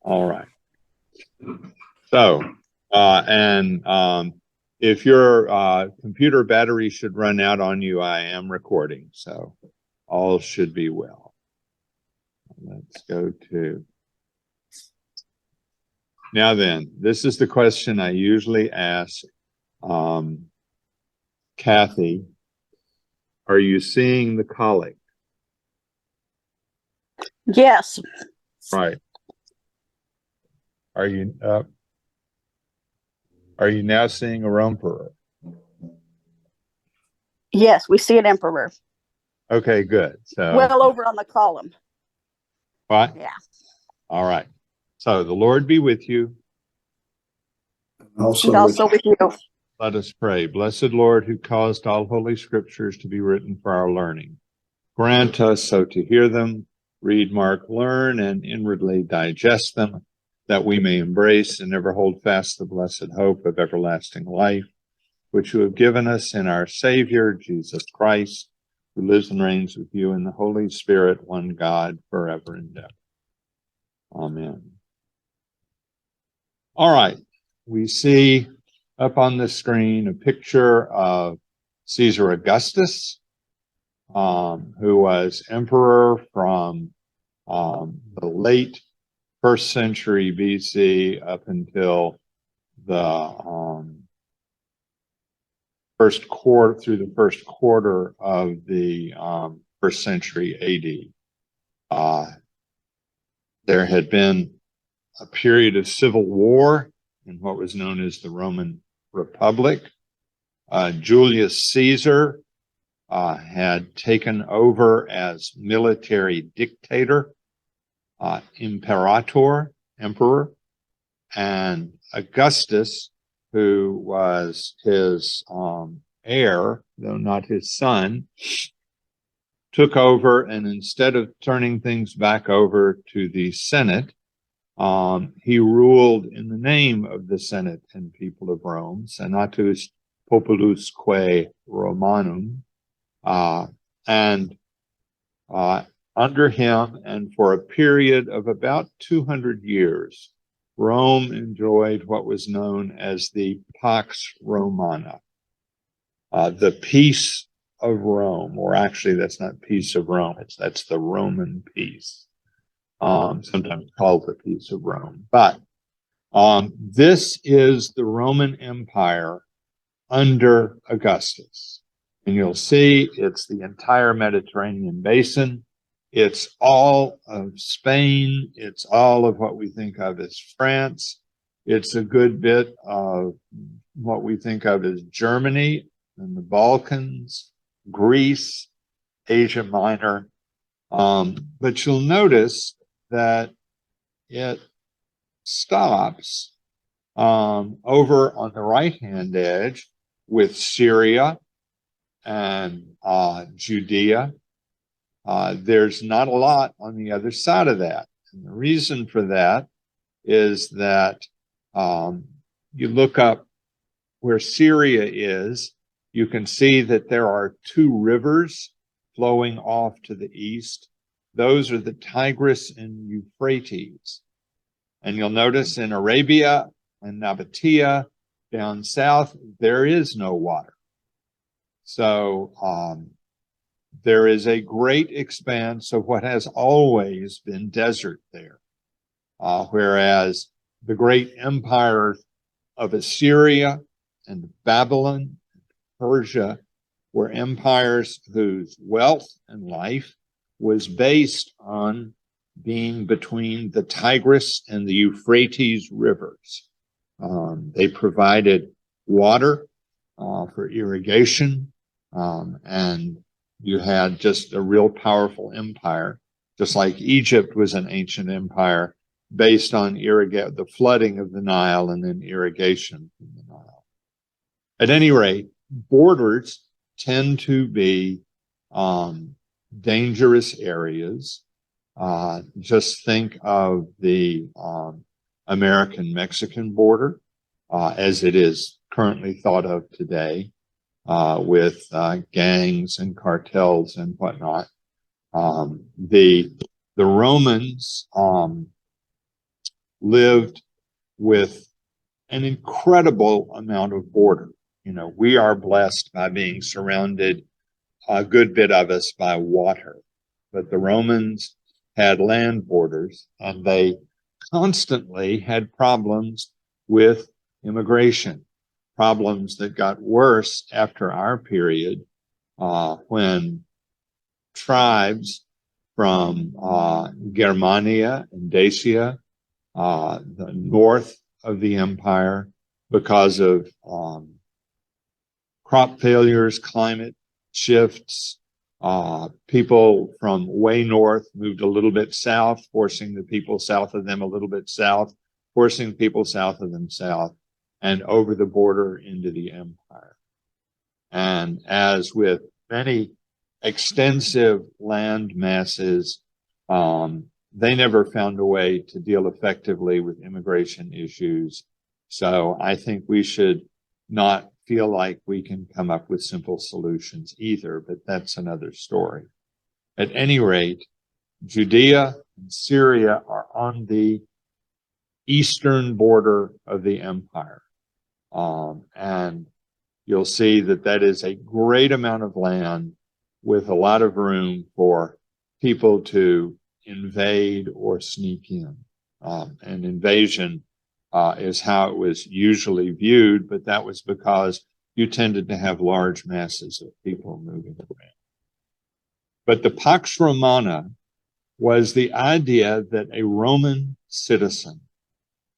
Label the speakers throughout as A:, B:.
A: All right. So, if your computer battery should run out on you, I am recording, so all should be well. Let's go to. Now then, this is the question I usually ask Kathy. Are you seeing the colic?
B: Yes.
A: Right. Are you now seeing a emperor?
B: Yes, we see an emperor.
A: Okay, good. So
B: well over on the column.
A: What?
B: Yeah.
A: All right. So the Lord be with you.
B: And also with you.
A: Let us pray. Blessed Lord, who caused all holy scriptures to be written for our learning, grant us so to hear them, read, mark, learn, and inwardly digest them, that we may embrace and ever hold fast the blessed hope of everlasting life, which you have given us in our Savior, Jesus Christ, who lives and reigns with you in the Holy Spirit, one God, forever and ever. Amen. All right. We see up on the screen a picture of Caesar Augustus, who was emperor from the late 1st century BC up until the first quarter of the 1st century AD. There had been a period of civil war in what was known as the Roman Republic. Julius Caesar had taken over as military dictator, emperor, and Augustus, who was his heir, though not his son, took over, and instead of turning things back over to the Senate, he ruled in the name of the Senate and people of Rome, Senatus Populusque Romanum, and under him, and for a period of about 200 years, Rome enjoyed what was known as the Pax Romana, the peace of Rome, or actually that's not peace of Rome, that's the Roman peace, sometimes called the peace of Rome. But this is the Roman Empire under Augustus. And you'll see it's the entire Mediterranean basin. It's all of Spain. It's all of what we think of as France. It's a good bit of what we think of as Germany and the Balkans, Greece, Asia Minor. But you'll notice that it stops over on the right-hand edge with Syria and Judea. There's not a lot on the other side of that. And the reason for that is that you look up where Syria is, you can see that there are two rivers flowing off to the east. Those are the Tigris and Euphrates. And you'll notice in Arabia and Nabatea down south, there is no water. So there is a great expanse of what has always been desert there. Whereas the great empires of Assyria and Babylon, Persia, were empires whose wealth and life was based on being between the Tigris and the Euphrates rivers. They provided water for irrigation, and you had just a real powerful empire, just like Egypt was an ancient empire based on the flooding of the Nile and then irrigation from the Nile. At any rate, borders tend to be dangerous areas. Just think of the American-Mexican border as it is currently thought of today, with gangs and cartels and whatnot. The Romans lived with an incredible amount of border. You know, we are blessed by being surrounded, a good bit of us, by water. But the Romans had land borders, and they constantly had problems with immigration, problems that got worse after our period, when tribes from Germania and Dacia, the north of the empire, because of crop failures, climate shifts, people from way north moved a little bit south, forcing the people south of them a little bit south, forcing people south of them south, and over the border into the empire. And as with many extensive land masses, they never found a way to deal effectively with immigration issues. So I think we should not feel like we can come up with simple solutions either, but that's another story. At any rate, Judea and Syria are on the eastern border of the empire. And you'll see that that is a great amount of land with a lot of room for people to invade or sneak in. An invasion is how it was usually viewed, but that was because you tended to have large masses of people moving around. But the Pax Romana was the idea that a Roman citizen,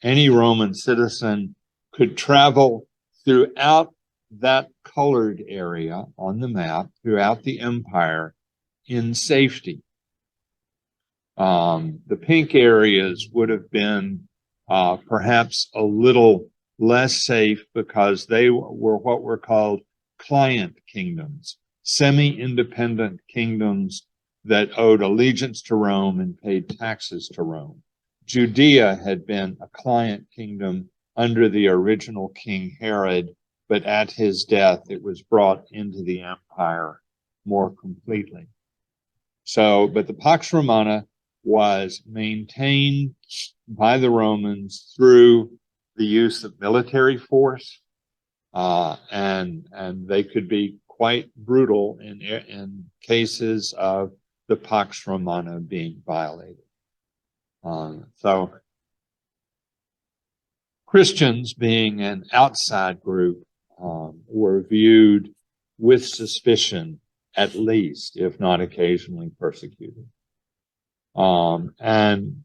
A: any Roman citizen, could travel throughout that colored area on the map, throughout the empire, in safety. The pink areas would have been perhaps a little less safe because they were what were called client kingdoms, semi-independent kingdoms that owed allegiance to Rome and paid taxes to Rome. Judea had been a client kingdom under the original King Herod, but at his death, it was brought into the empire more completely. So, but the Pax Romana was maintained by the Romans through the use of military force, and they could be quite brutal in cases of the Pax Romana being violated. So Christians, being an outside group, were viewed with suspicion, at least, if not occasionally persecuted. And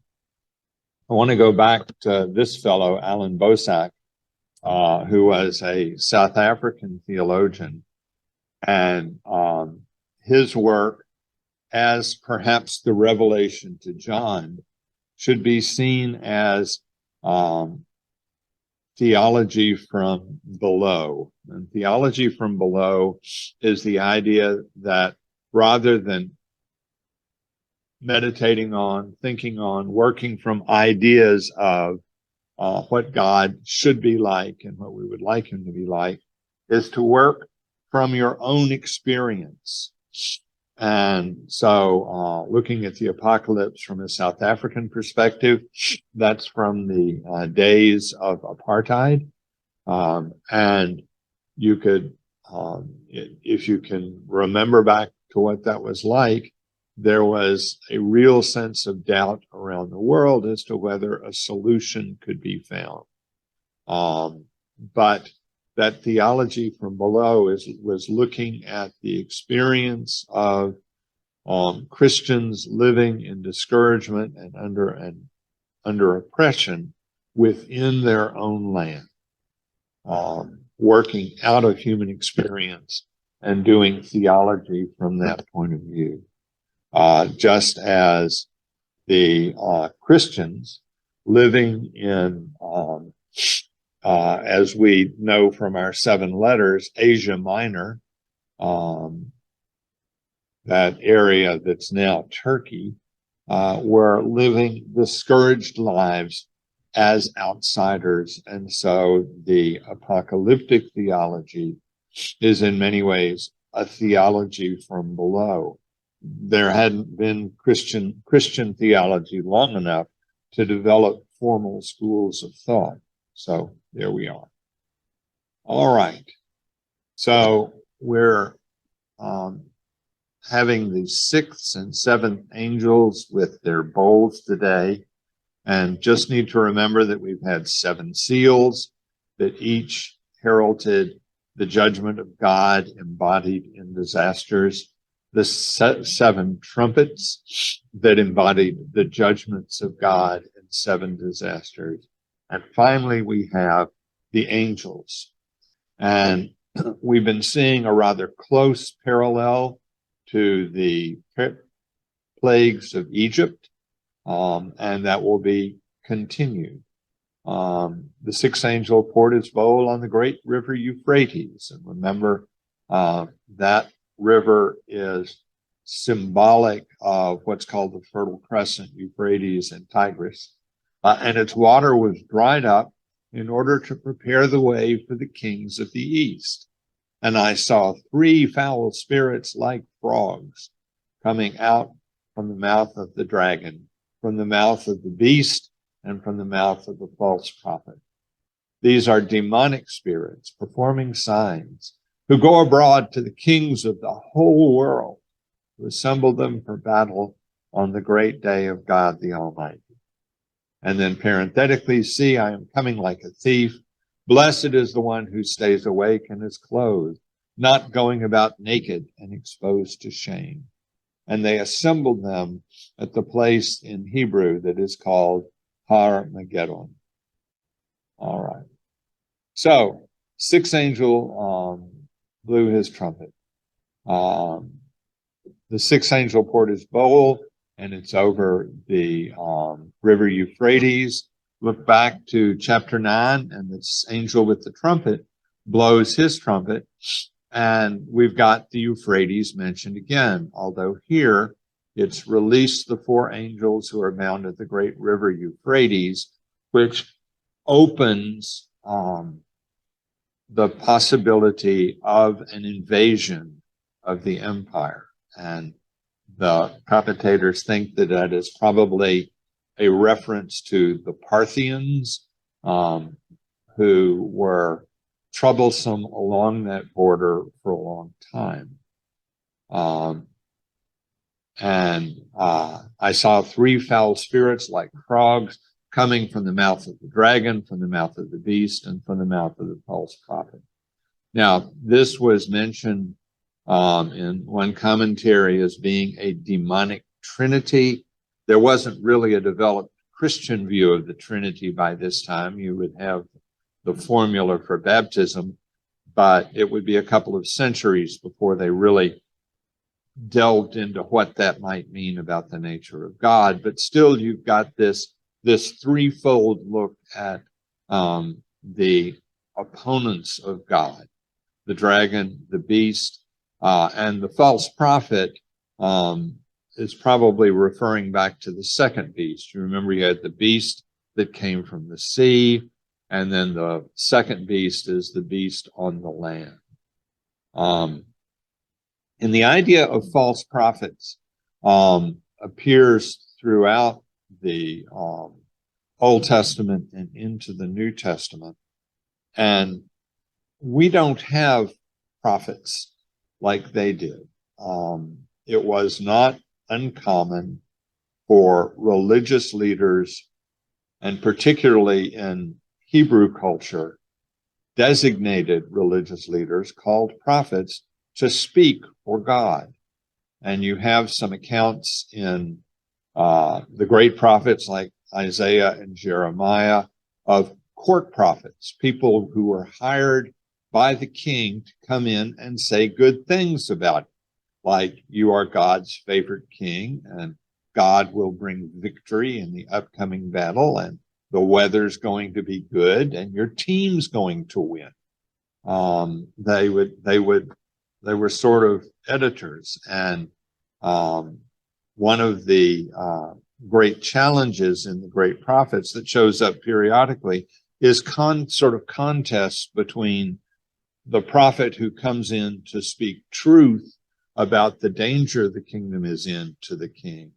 A: I want to go back to this fellow, Alan Boesak, who was a South African theologian, and his work, as perhaps the revelation to John, should be seen as theology from below. And theology from below is the idea that rather than meditating on, thinking on, working from ideas of what God should be like and what we would like him to be like, is to work from your own experience. And so looking at the apocalypse from a South African perspective, that's from the days of apartheid. And you could, if you can remember back to what that was like, there was a real sense of doubt around the world as to whether a solution could be found. But that theology from below was looking at the experience of Christians living in discouragement and under oppression within their own land, working out of human experience and doing theology from that point of view. Just as the Christians living in as we know from our 7 letters, Asia Minor, that area that's now Turkey, were living discouraged lives as outsiders. And so the apocalyptic theology is in many ways a theology from below. There hadn't been Christian theology long enough to develop formal schools of thought. So there we are. All right. So we're having the sixth and seventh angels with their bowls today. And just need to remember that we've had 7 seals that each heralded the judgment of God embodied in disasters, the 7 trumpets that embodied the judgments of God in 7 disasters. And finally, we have the angels. And we've been seeing a rather close parallel to the plagues of Egypt, and that will be continued. The 6th angel poured his bowl on the great river Euphrates. And remember, that river is symbolic of what's called the Fertile Crescent, Euphrates and Tigris. And its water was dried up in order to prepare the way for the kings of the east. And I saw 3 foul spirits like frogs coming out from the mouth of the dragon, from the mouth of the beast, and from the mouth of the false prophet. These are demonic spirits performing signs who go abroad to the kings of the whole world to assemble them for battle on the great day of God the Almighty. And then parenthetically, see, I am coming like a thief. Blessed is the one who stays awake and is clothed, not going about naked and exposed to shame. And they assembled them at the place in Hebrew that is called Har Mageddon. All right. So, 6th angel blew his trumpet. The 6th angel poured his bowl, and it's over the river Euphrates. Look back to chapter 9, and this angel with the trumpet blows his trumpet, and we've got the Euphrates mentioned again, although here it's released the 4 angels who are bound at the great river Euphrates, which opens the possibility of an invasion of the empire. And the commentators think that that is probably a reference to the Parthians, who were troublesome along that border for a long time. I saw 3 foul spirits like frogs coming from the mouth of the dragon, from the mouth of the beast, and from the mouth of the false prophet. Now, this was mentioned in one commentary as being a demonic trinity. There wasn't really a developed Christian view of the Trinity by this time. You would have the formula for baptism, but it would be a couple of centuries before they really delved into what that might mean about the nature of God. But still, you've got this threefold look at the opponents of God, the dragon, the beast, and the false prophet is probably referring back to the second beast. You remember you had the beast that came from the sea, and then the second beast is the beast on the land. And the idea of false prophets appears throughout the Old Testament and into the New Testament. And we don't have prophets like they did. It was not uncommon for religious leaders, and particularly in Hebrew culture, designated religious leaders called prophets to speak for God. And you have some accounts in the great prophets like Isaiah and Jeremiah of court prophets, people who were hired by the king to come in and say good things about him, like you are God's favorite king and God will bring victory in the upcoming battle and the weather's going to be good and your team's going to win. They were sort of editors, and one of the great challenges in the great prophets that shows up periodically is sort of contests between the prophet who comes in to speak truth about the danger the kingdom is in to the king,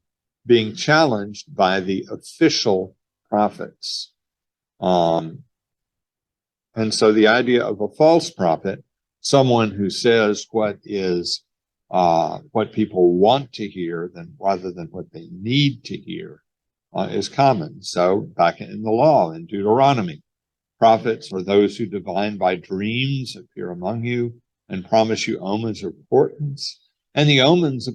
A: being challenged by the official prophets. And so the idea of a false prophet, someone who says what people want to hear rather than what they need to hear, is common. So back in the law, in Deuteronomy, prophets are those who divine by dreams, appear among you, and promise you omens or portents. And the omens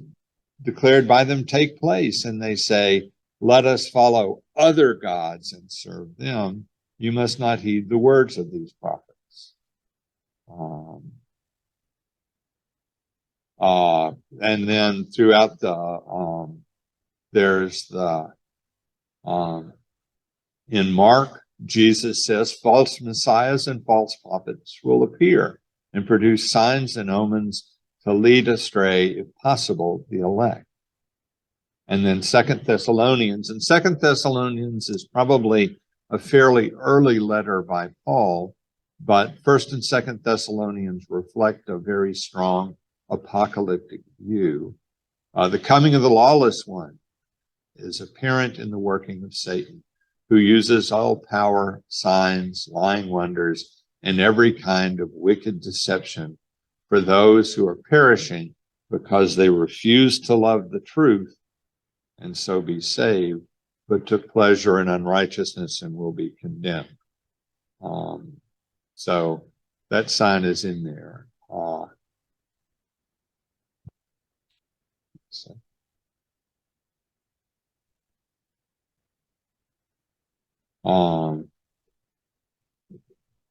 A: declared by them take place, and they say, let us follow other gods and serve them. You must not heed the words of these prophets. And then throughout there's in Mark, Jesus says false messiahs and false prophets will appear and produce signs and omens to lead astray, if possible, the elect. And then 2 Thessalonians, and 2 Thessalonians is probably a fairly early letter by Paul, but 1st and 2nd Thessalonians reflect a very strong apocalyptic view. The coming of the lawless one is apparent in the working of Satan, who uses all power, signs, lying wonders, and every kind of wicked deception for those who are perishing because they refuse to love the truth and so be saved, but took pleasure in unrighteousness and will be condemned. So that sign is in there.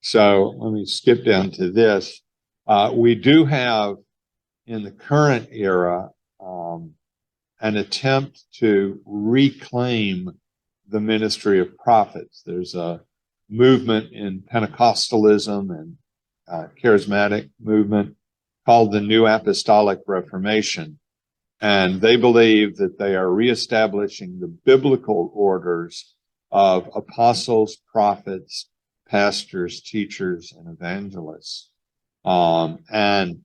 A: So let me skip down to this. We do have in the current era an attempt to reclaim the ministry of prophets. There's a movement in Pentecostalism and charismatic movement called the New Apostolic Reformation. And they believe that they are reestablishing the biblical orders of apostles, prophets, pastors, teachers, and evangelists. And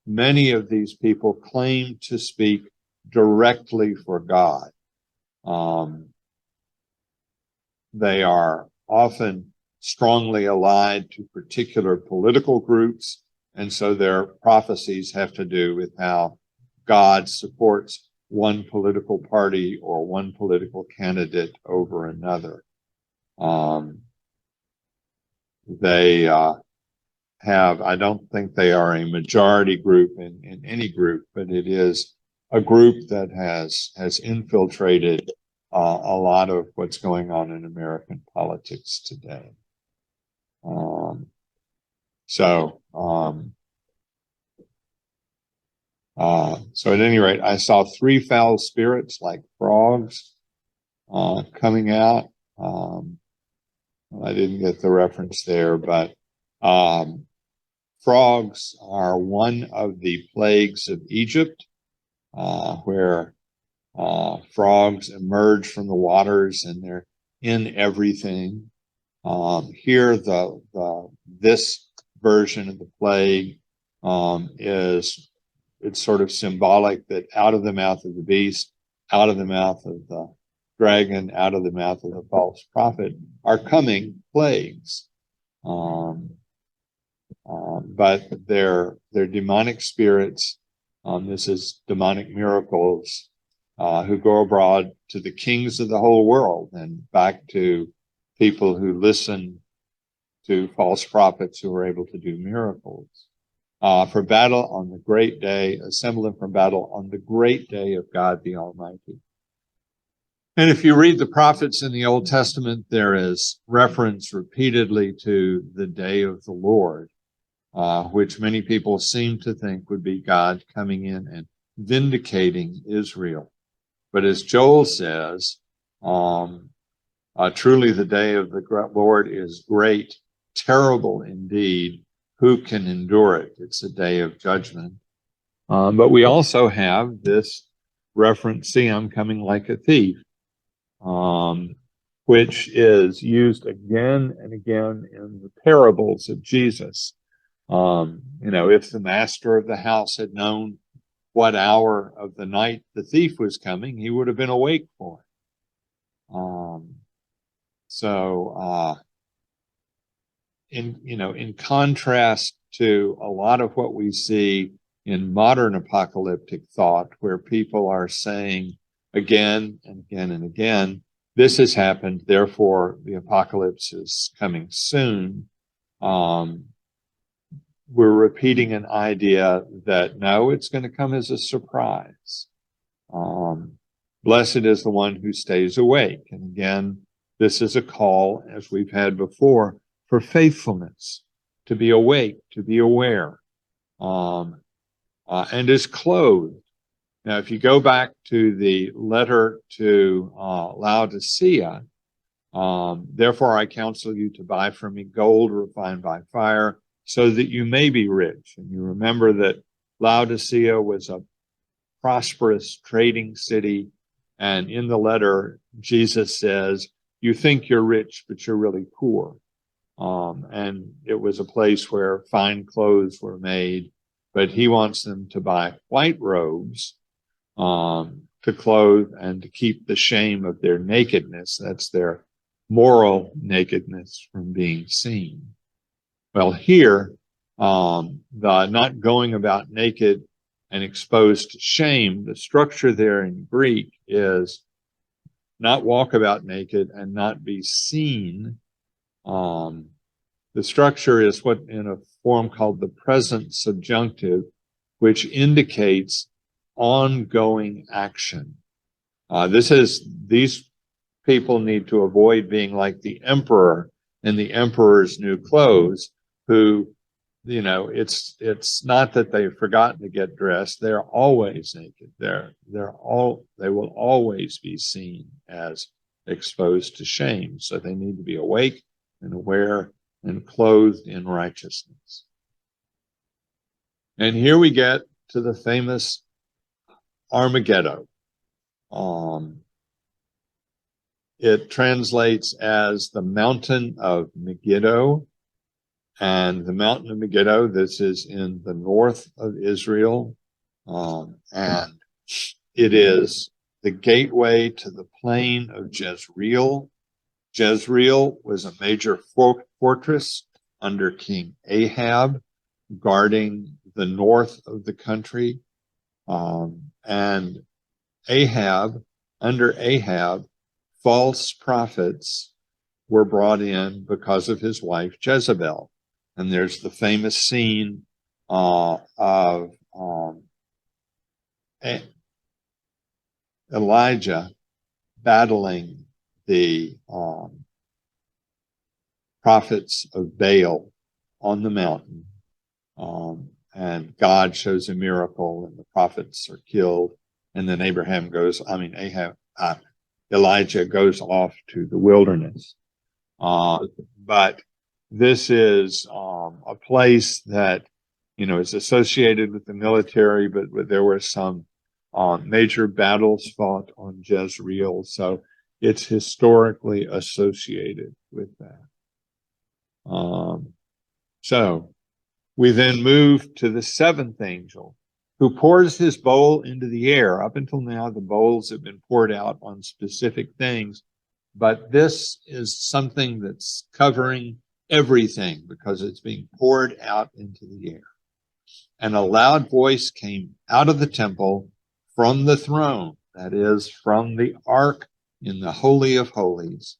A: many of these people claim to speak directly for God. They are often strongly allied to particular political groups, and so their prophecies have to do with how God supports one political party or one political candidate over another. They I don't think they are a majority group in any group, but it is a group that has infiltrated a lot of what's going on in American politics today. So at any rate, I saw 3 foul spirits like frogs coming out. I didn't get the reference there, but frogs are one of the plagues of Egypt, where frogs emerge from the waters and they're in everything. Here, this version of the plague it's sort of symbolic that out of the mouth of the beast, out of the mouth of the dragon, out of the mouth of the false prophet are coming plagues. But they're demonic spirits. This is demonic miracles who go abroad to the kings of the whole world and back to people who listen to false prophets who are able to do miracles. For battle on the great day, assembling for battle on the great day of God the Almighty. And if you read the prophets in the Old Testament, there is reference repeatedly to the day of the Lord, which many people seem to think would be God coming in and vindicating Israel. But as Joel says, truly the day of the Lord is great, terrible indeed. Who can endure it? It's a day of judgment. But we also have this reference, see, I'm coming like a thief, which is used again and again in the parables of Jesus. If the master of the house had known what hour of the night the thief was coming, he would have been awake for it. So, in contrast to a lot of what we see in modern apocalyptic thought, where people are saying again and again and again, this has happened, therefore the apocalypse is coming soon. We're repeating an idea that no, it's going to come as a surprise. Blessed is the one who stays awake. And again, this is a call, as we've had before, for faithfulness, to be awake, to be aware, and is clothed. Now, if you go back to the letter to Laodicea, therefore I counsel you to buy from me gold refined by fire, so that you may be rich. And you remember that Laodicea was a prosperous trading city. And in the letter, Jesus says, you think you're rich, but you're really poor. And it was a place where fine clothes were made, but he wants them to buy white robes to clothe and to keep the shame of their nakedness. That's their moral nakedness from being seen. Well, here, the not going about naked and exposed to shame, the structure there in Greek is not walk about naked and not be seen. The structure is what in a form called the present subjunctive, which indicates ongoing action. These people need to avoid being like the emperor in the emperor's new clothes, who, it's not that they've forgotten to get dressed. They're always naked. They will always be seen as exposed to shame. So they need to be awake and aware and clothed in righteousness. And here we get to the famous Armageddon. It translates as the mountain of Megiddo. And the mountain of Megiddo, this is in the north of Israel. And it is the gateway to the plain of Jezreel. Jezreel was a major fortress under King Ahab, guarding the north of the country. And under Ahab, false prophets were brought in because of his wife Jezebel. And there's the famous scene of Elijah battling the prophets of Baal on the mountain. And God shows a miracle and the prophets are killed. And then Elijah goes off to the wilderness. But this is a place that, is associated with the military, but there were some major battles fought on Jezreel. So it's historically associated with that. So we then move to the seventh angel, who pours his bowl into the air. Up until now, the bowls have been poured out on specific things, but this is something that's covering everything because it's being poured out into the air. And a loud voice came out of the temple from the throne, that is, from the ark in the Holy of Holies.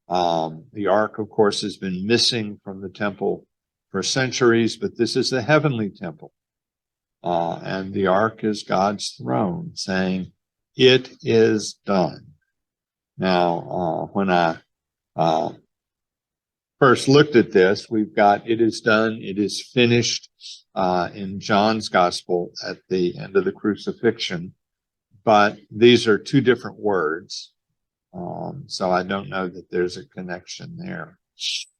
A: The ark, of course, has been missing from the temple for centuries, but this is the heavenly temple. And the ark is God's throne, saying, "It is done." Now, when I first looked at this, we've got "it is done," "it is finished" in John's gospel at the end of the crucifixion. But these are two different words. So I don't know that there's a connection there.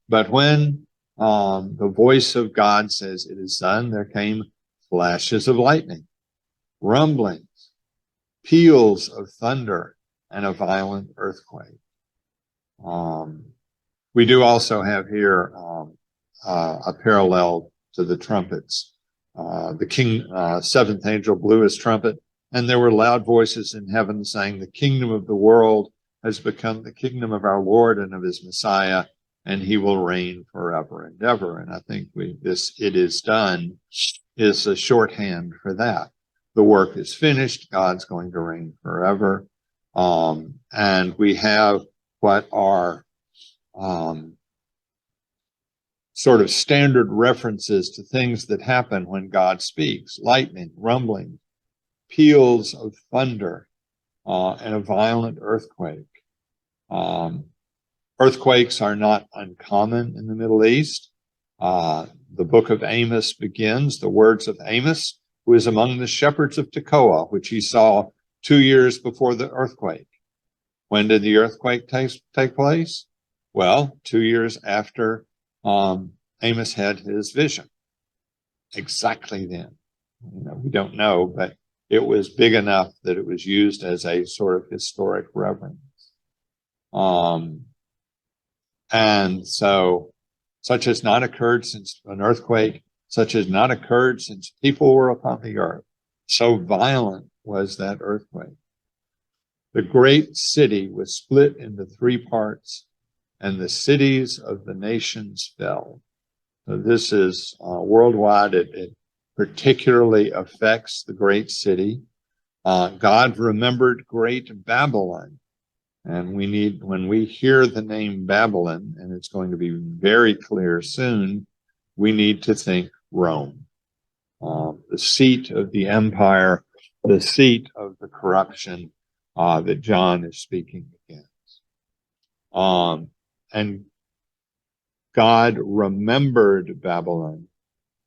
A: But when the voice of God says it is done, there came flashes of lightning, rumblings, peals of thunder, and a violent earthquake. We do also have here a parallel to the trumpets. The seventh angel blew his trumpet, and there were loud voices in heaven saying, "The kingdom of the world has become the kingdom of our Lord and of his Messiah, and he will reign forever and ever. And I think it is done is a shorthand for that. The work is finished. God's going to reign forever. And we have what are sort of standard references to things that happen when God speaks: lightning, rumbling, peals of thunder, and a violent earthquake. Earthquakes are not uncommon in the Middle East. The book of Amos begins, the words of Amos, who is among the shepherds of Tekoa, which he saw 2 years before the earthquake. When did the earthquake take place? Well, 2 years after Amos had his vision. Exactly then. We don't know, but it was big enough that it was used as a sort of historic reference. And so such has not occurred since an earthquake, such has not occurred since people were upon the earth. So violent was that earthquake. The great city was split into 3 parts, and the cities of the nations fell. So this is worldwide. It particularly affects the great city. God remembered great Babylon. And when we hear the name Babylon, and it's going to be very clear soon, we need to think Rome, the seat of the empire, the seat of the corruption that John is speaking against. And God remembered Babylon.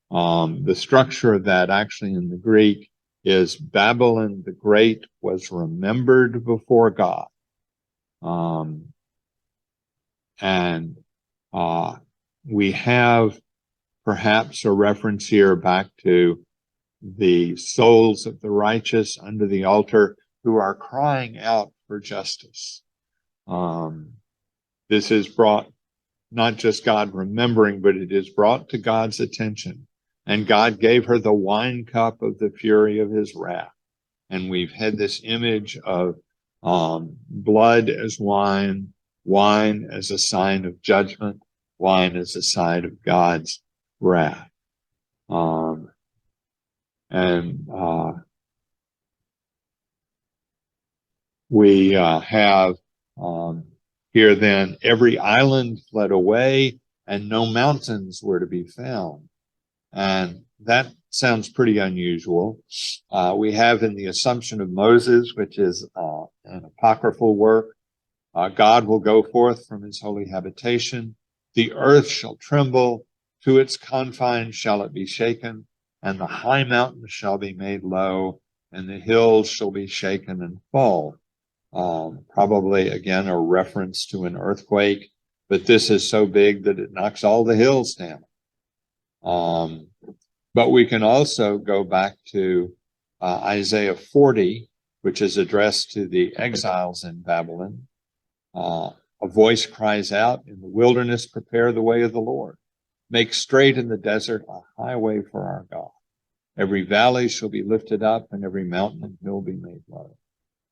A: The structure of that actually in the Greek is Babylon the Great was remembered before God. We have perhaps a reference here back to the souls of the righteous under the altar who are crying out for justice. This is brought, not just God remembering, but it is brought to God's attention. And God gave her the wine cup of the fury of his wrath. And we've had this image of blood as wine, wine as a sign of judgment, wine as a sign of God's wrath. We have here then, every island fled away and no mountains were to be found. And that sounds pretty unusual. We have in the Assumption of Moses, which is an apocryphal work, God will go forth from his holy habitation. The earth shall tremble, to its confines shall it be shaken, and the high mountains shall be made low, and the hills shall be shaken and fall. Probably, again, a reference to an earthquake, but this is so big that it knocks all the hills down. But we can also go back to Isaiah 40, which is addressed to the exiles in Babylon. A voice cries out, in the wilderness, prepare the way of the Lord. Make straight in the desert a highway for our God. Every valley shall be lifted up, and every mountain and hill be made low.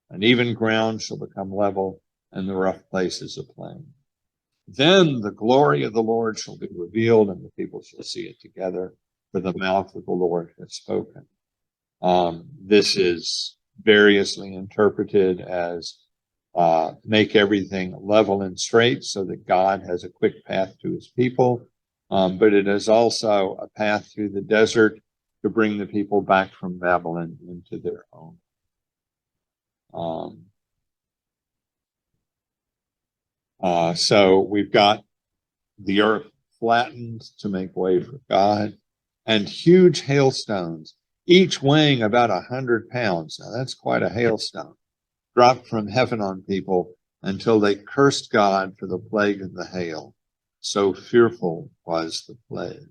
A: An even ground shall become level, and the rough places a plain. Then the glory of the Lord shall be revealed, and the people shall see it together, for the mouth of the Lord has spoken. This is variously interpreted as make everything level and straight so that God has a quick path to his people. But it is also a path through the desert to bring the people back from Babylon into their own. So we've got the earth flattened to make way for God, and huge hailstones, each weighing about 100 pounds. Now that's quite a hailstone, dropped from heaven on people until they cursed God for the plague of the hail. So fearful was the plague.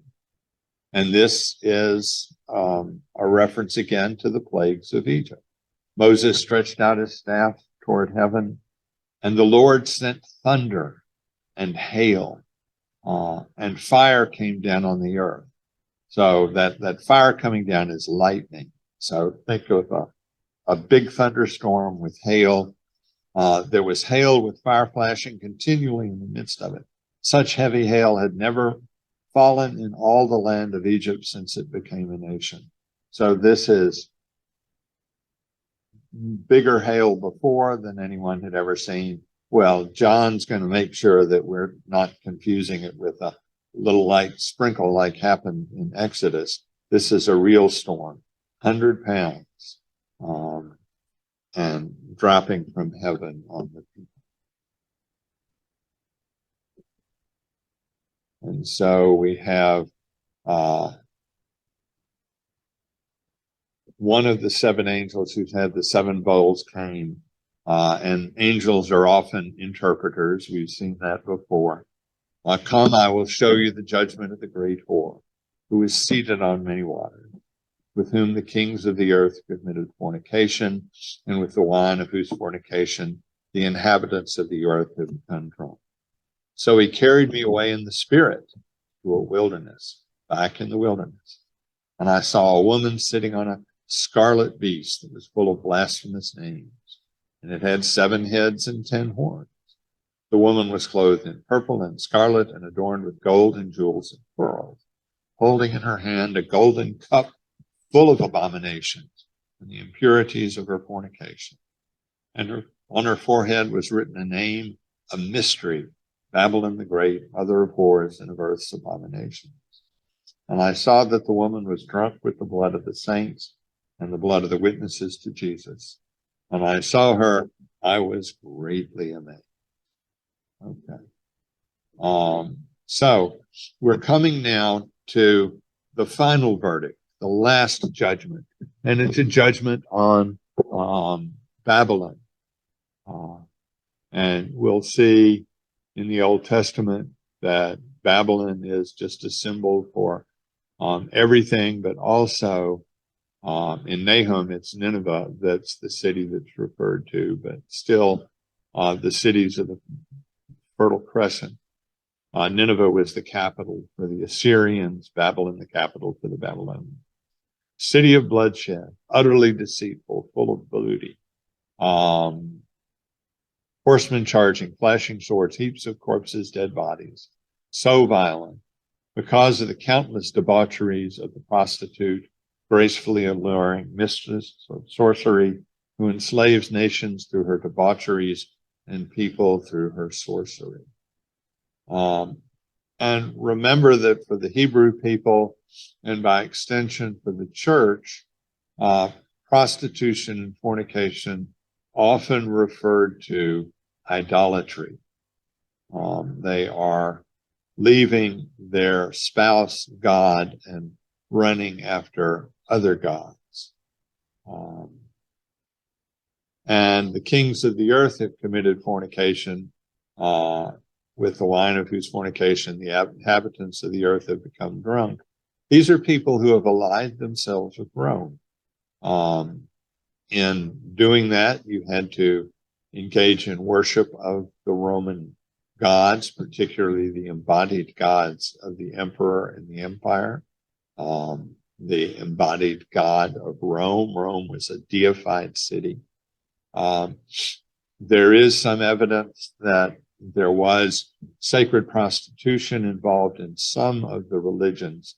A: And this is a reference again to the plagues of Egypt. Moses stretched out his staff toward heaven, and the Lord sent thunder and hail, and fire came down on the earth. So that fire coming down is lightning. So think of a big thunderstorm with hail. There was hail with fire flashing continually in the midst of it. Such heavy hail had never fallen in all the land of Egypt since it became a nation. So this is bigger hail before than anyone had ever seen. Well, John's going to make sure that we're not confusing it with a little light sprinkle like happened in Exodus. This is a real storm, 100 pounds, and dropping from heaven on the people. And so we have one of the seven angels who's had the seven bowls came, and angels are often interpreters. We've seen that before. Come, I will show you the judgment of the great whore, who is seated on many waters, with whom the kings of the earth committed fornication, and with the wine of whose fornication the inhabitants of the earth have become drunk. So he carried me away in the spirit to a wilderness, back in the wilderness. And I saw a woman sitting on a scarlet beast that was full of blasphemous names, and it had 7 heads and 10 horns. The woman was clothed in purple and scarlet and adorned with gold and jewels and pearls, holding in her hand a golden cup full of abominations and the impurities of her fornication. And on her forehead was written a name, a mystery, Babylon the Great, mother of whores and of earth's abominations. And I saw that the woman was drunk with the blood of the saints and the blood of the witnesses to Jesus. And I saw her, I was greatly amazed. Okay. So we're coming now to the final verdict, the last judgment, and it's a judgment on Babylon. And we'll see in the Old Testament that Babylon is just a symbol for everything, but also in Nahum, it's Nineveh that's the city that's referred to, but still the cities of the Fertile Crescent. Nineveh was the capital for the Assyrians, Babylon the capital for the Babylonians. City of bloodshed, utterly deceitful, full of booty. Horsemen charging, flashing swords, heaps of corpses, dead bodies. So violent, because of the countless debaucheries of the prostitute, gracefully alluring mistress of sorcery, who enslaves nations through her debaucheries and people through her sorcery. And remember that for the Hebrew people, and by extension for the church, prostitution and fornication often referred to idolatry. They are leaving their spouse God and running after other gods. And the kings of the earth have committed fornication with the wine of whose fornication the inhabitants of the earth have become drunk. These are people who have allied themselves with Rome. In doing that, you had to engage in worship of the Roman gods, particularly the embodied gods of the emperor and the empire. The embodied god of Rome. Rome was a deified city. There is some evidence that there was sacred prostitution involved in some of the religions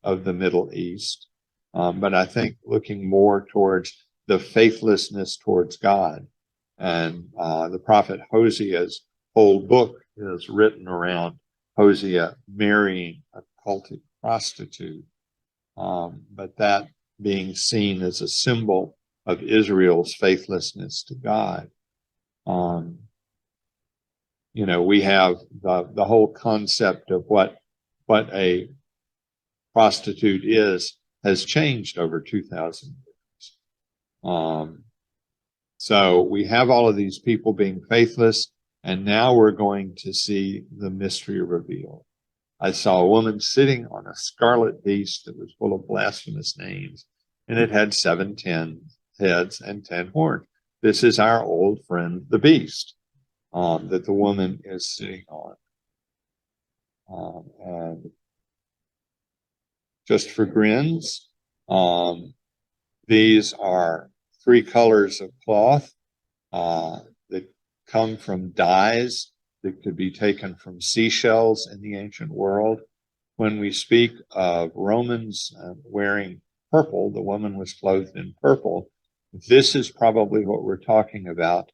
A: of the Middle East. But I think looking more towards the faithlessness towards God. And the prophet Hosea's whole book is written around Hosea marrying a cultic prostitute. But that being seen as a symbol of Israel's faithlessness to God. We have the whole concept of what a prostitute has changed over 2,000 years. So we have all of these people being faithless, and now we're going to see the mystery revealed. I saw a woman sitting on a scarlet beast that was full of blasphemous names, and it had 7 heads and 10 horns. This is our old friend, the beast, that the woman is sitting on. And just for grins, these are 3 colors of cloth. The come from dyes that could be taken from seashells in the ancient world. When we speak of Romans wearing purple, the woman was clothed in purple. This is probably what we're talking about,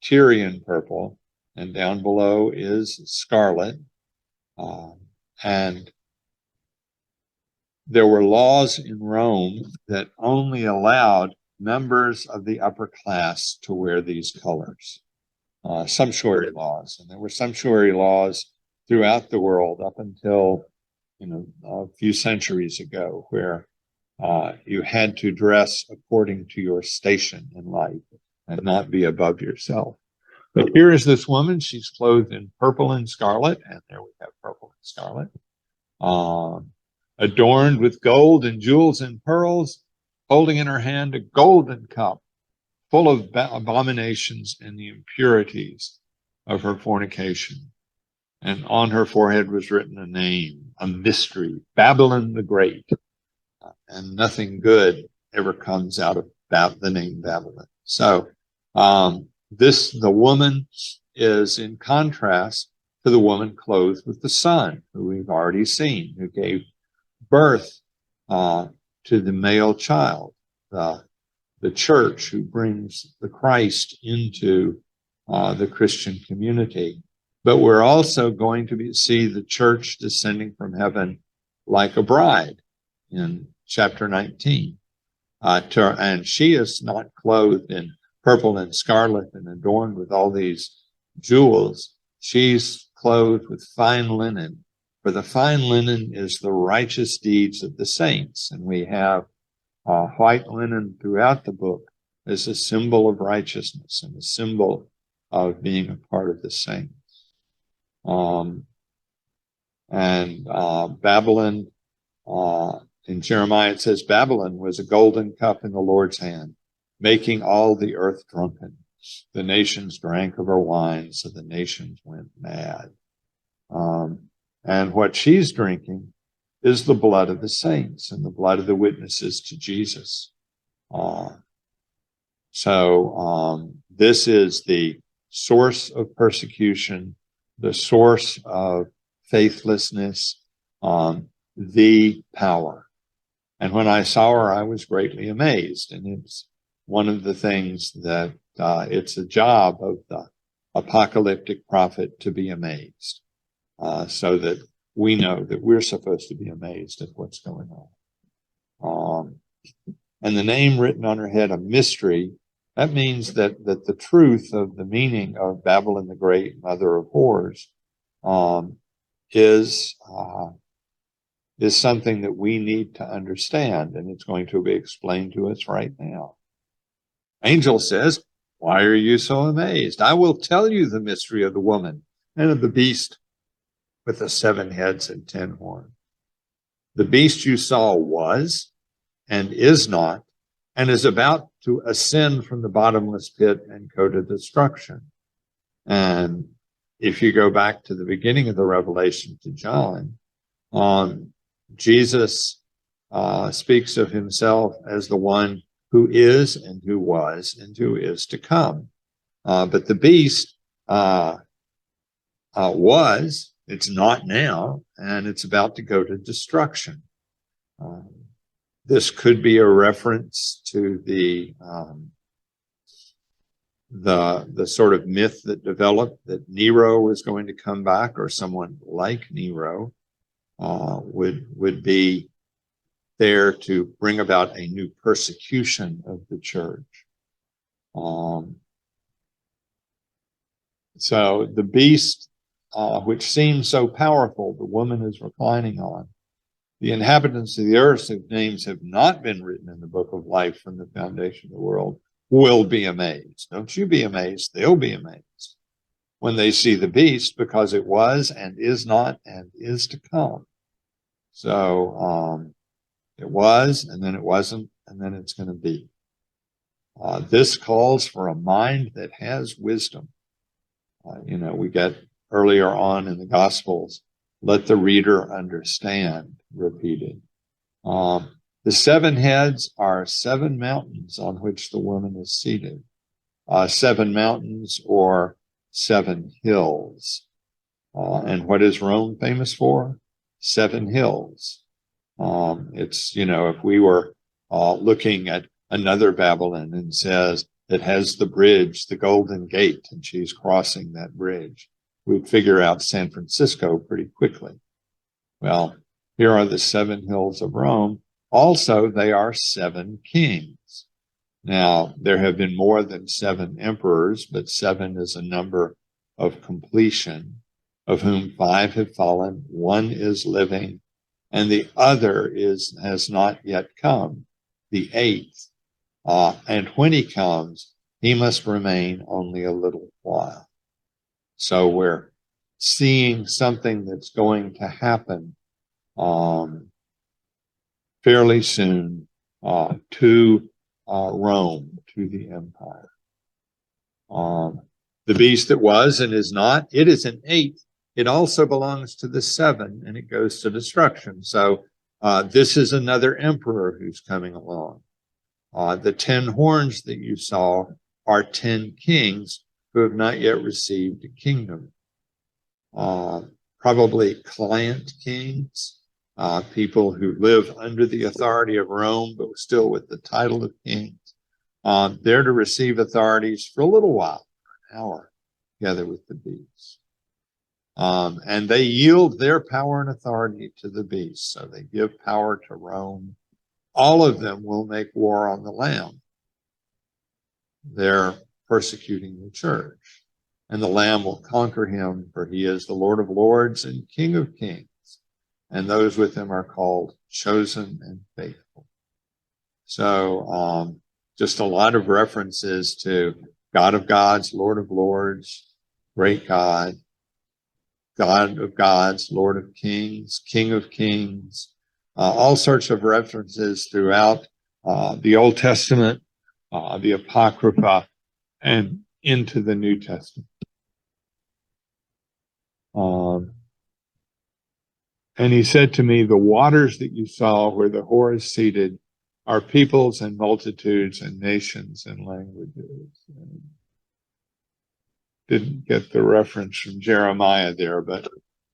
A: Tyrian purple, and down below is scarlet. And there were laws in Rome that only allowed members of the upper class to wear these colors, sumptuary laws. And there were sumptuary laws throughout the world up until, a few centuries ago, where you had to dress according to your station in life and not be above yourself. But here is this woman. She's clothed in purple and scarlet, and there we have purple and scarlet, adorned with gold and jewels and pearls, holding in her hand a golden cup full of abominations and the impurities of her fornication. And on her forehead was written a name, a mystery, Babylon the Great. And nothing good ever comes out of the name Babylon. So the woman is in contrast to the woman clothed with the sun, who we've already seen, who gave birth to the male child, the church, who brings the Christ into the Christian community. But we're also going to see the church descending from heaven like a bride in chapter 19. And she is not clothed in purple and scarlet and adorned with all these jewels. She's clothed with fine linen, for the fine linen is the righteous deeds of the saints. And we have white linen throughout the book as a symbol of righteousness and a symbol of being a part of the saints. Babylon, in Jeremiah, it says, Babylon was a golden cup in the Lord's hand, making all the earth drunken. The nations drank of her wine, so the nations went mad. And what she's drinking is the blood of the saints and the blood of the witnesses to Jesus. This is the source of persecution, the source of faithlessness, the power. And when I saw her, I was greatly amazed. And it's one of the things that it's a job of the apocalyptic prophet to be amazed, so that we know that we're supposed to be amazed at what's going on. And the name written on her head, a mystery, that means that the truth of the meaning of Babylon the Great, mother of whores, is something that we need to understand, and it's going to be explained to us right now. Angel says, why are you so amazed? I will tell you the mystery of the woman and of the beast with the 7 heads and 10 horns. The beast you saw was and is not, and is about to ascend from the bottomless pit and go to destruction. And if you go back to the beginning of the Revelation to John, Jesus speaks of himself as the one who is and who was and who is to come. But the beast was, it's not now, and it's about to go to destruction. This could be a reference to the sort of myth that developed that Nero was going to come back, or someone like Nero would be there to bring about a new persecution of the church. So the beast, which seems so powerful, the woman is reclining on. The inhabitants of the earth, whose names have not been written in the book of life from the foundation of the world, will be amazed. Don't you be amazed. They'll be amazed when they see the beast, because it was and is not and is to come. So it was, and then it wasn't, and then it's going to be. This calls for a mind that has wisdom. We get earlier on in the Gospels, let the reader understand, repeated. The 7 heads are 7 mountains on which the woman is seated. 7 mountains, or seven hills. And what is Rome famous for? Seven hills. It's, if we were looking at another Babylon and says it has the bridge, the Golden Gate, and she's crossing that bridge, we'd figure out San Francisco pretty quickly. Well, here are the seven hills of Rome. Also, they are seven kings. Now, there have been more than seven emperors, but seven is a number of completion, of whom five have fallen, one is living, and the other has not yet come, the eighth. And when he comes, he must remain only a little while. So we're seeing something that's going to happen fairly soon to Rome, to the empire. The beast that was and is not, it is an eighth. It also belongs to the seven, and it goes to destruction. So this is another emperor who's coming along. The 10 horns that you saw are 10 kings who have not yet received a kingdom. Probably client kings, people who live under the authority of Rome, but still with the title of kings. They're to receive authorities for a little while, an hour, together with the beast. And they yield their power and authority to the beast. So they give power to Rome. All of them will make war on the Lamb. They're persecuting the church. And the Lamb will conquer him, for he is the Lord of lords and King of kings. And those with him are called chosen and faithful. So just a lot of references to God of gods, Lord of lords, great God, God of gods, Lord of kings, King of kings, all sorts of references throughout the Old Testament, the Apocrypha, and into the New Testament. And he said to me, the waters that you saw where the whore is seated are peoples and multitudes and nations and languages. Didn't get the reference from Jeremiah there, but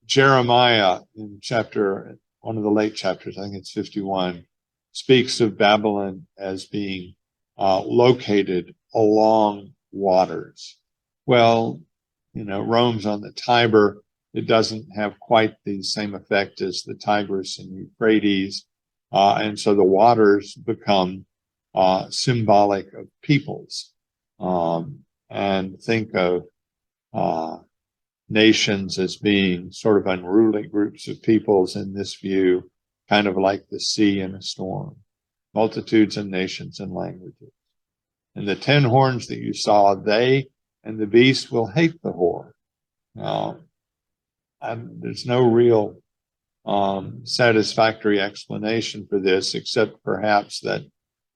A: Jeremiah in one of the late chapters, I think it's 51, speaks of Babylon as being located along waters. Well, Rome's on the Tiber. It doesn't have quite the same effect as the Tigris and Euphrates. And so the waters become symbolic of peoples. And think of nations as being sort of unruly groups of peoples in this view, kind of like the sea in a storm, multitudes and nations and languages. And the 10 horns that you saw, they and the beast will hate the whore. Now, there's no real satisfactory explanation for this, except perhaps that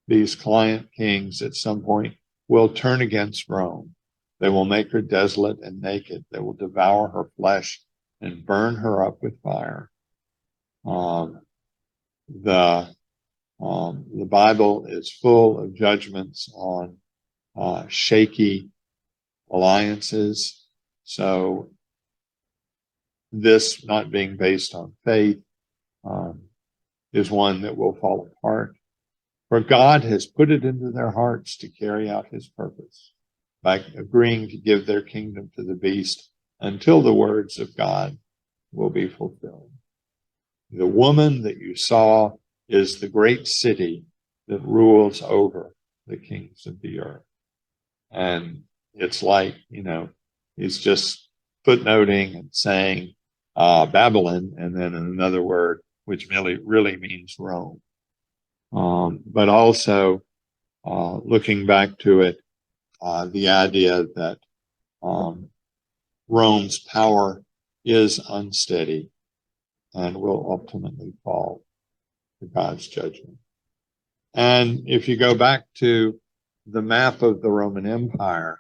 A: these client kings at some point will turn against Rome. They will make her desolate and naked. They will devour her flesh and burn her up with fire. The Bible is full of judgments on shaky alliances. So this not being based on faith is one that will fall apart. For God has put it into their hearts to carry out his purpose by agreeing to give their kingdom to the beast until the words of God will be fulfilled. The woman that you saw is the great city that rules over the kings of the earth. And it's like, he's just footnoting and saying Babylon, and then another word, which really means Rome. But also looking back to it, the idea that Rome's power is unsteady and will ultimately fall to God's judgment. And if you go back to the map of the Roman Empire,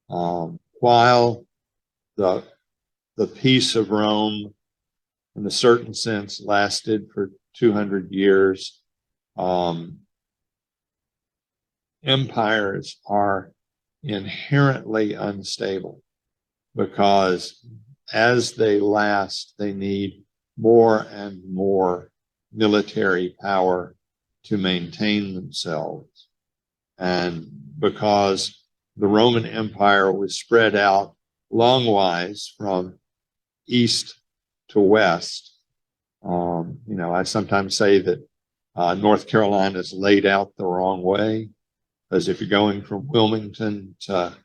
A: while the peace of Rome, in a certain sense, lasted for 200 years, empires are inherently unstable. because as they last, they need more and more military power to maintain themselves. And because the Roman Empire was spread out longwise from east to west, I sometimes say that North Carolina is laid out the wrong way, because if you're going from Wilmington to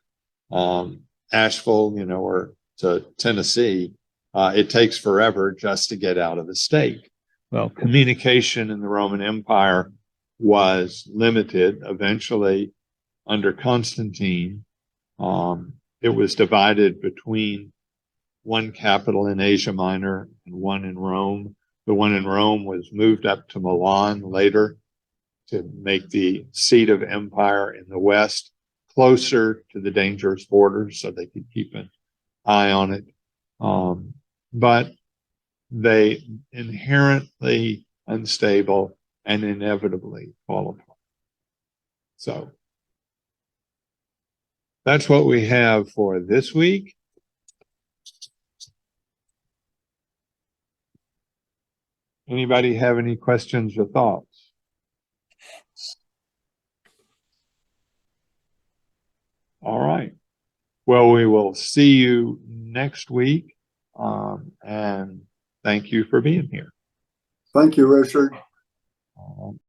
A: Asheville, or to Tennessee, it takes forever just to get out of the state. Well, communication in the Roman Empire was limited. Eventually, under Constantine, it was divided between one capital in Asia Minor and one in Rome. The one in Rome was moved up to Milan later to make the seat of empire in the West, closer to the dangerous borders so they could keep an eye on it. But they inherently unstable and inevitably fall apart. So that's what we have for this week. Anybody have any questions or thoughts? All right. Well, we will see you next week. And thank you for being here.
C: Thank you, Richard.